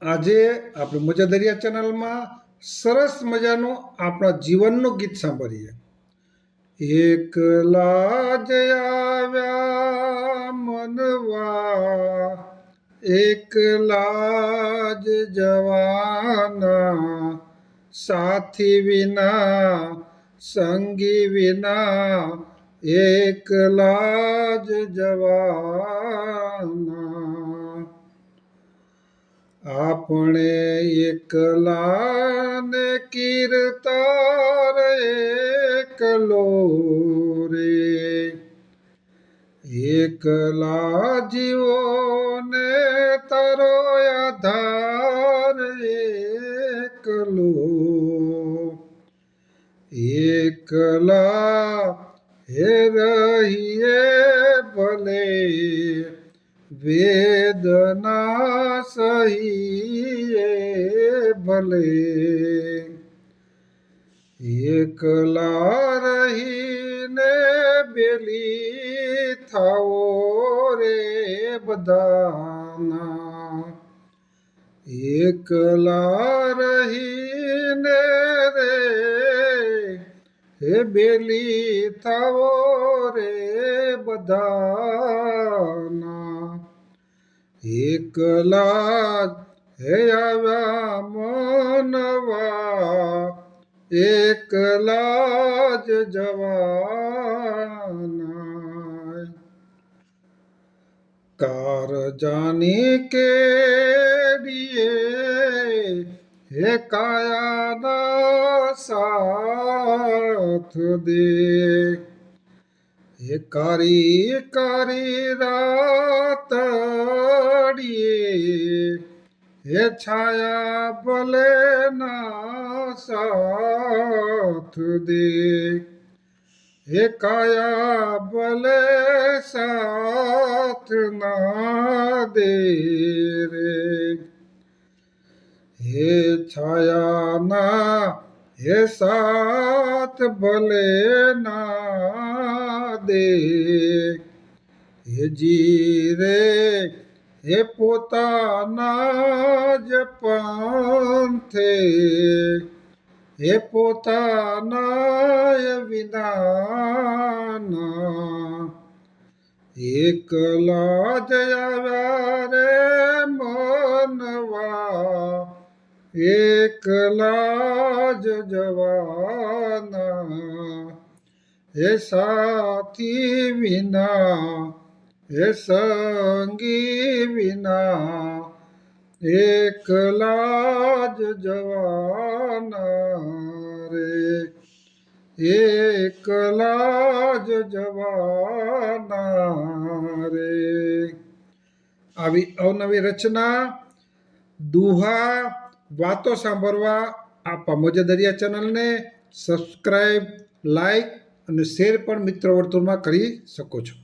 આજે આપણે મોજા દરિયા ચેનલમાં સરસ મજાનું આપણા જીવનનું ગીત સાંભળીએ. એકલા જ આવ્યા મનવા, એકલા જ જવાના, સાથી વિના સંગી વિના, એકલા જ જવાના. આપણે એકલા ને કીર્તાર એકલો રે, એકલા જીવો ને તારો આધાર એકલો, એકલા હે રહીએ ભલે વેદના સહીએ ભલે, એકલા રહીને બેલી થાઓ રે બધાના, એકલા રહીને રે હે બેલી થાઓ રે બધાના. એકલા હે આવ્યા મનવા, એકલા જ જવાના. કારજાની કેડીએ હે કાયાના સાથ દે, હે કારી કારી રાતડીએ હે છાયા ભલે ના સાથ દે, હે કાયા ભલે સાથ ના દે રે, હે છાયાના હે સાથ ભલે ના દે, હે જીરે હે પોતાના જ પંથે, હે પોતાના વિનાના, એકલા જ આવ્યા રે મનવા, એકલા જ જવાના, હે સાથી વિના હે સંગી વિના, એકલા જ જવાના રે, એકલા જ જવાના રે. આવી અવનવી રચના, દુહા, વાતો સાંભળવા આપણા મોજા દરિયા ચેનલને સબસ્ક્રાઈબ, લાઈક અને શેર પણ મિત્ર વર્તુળમાં કરી શકો છો.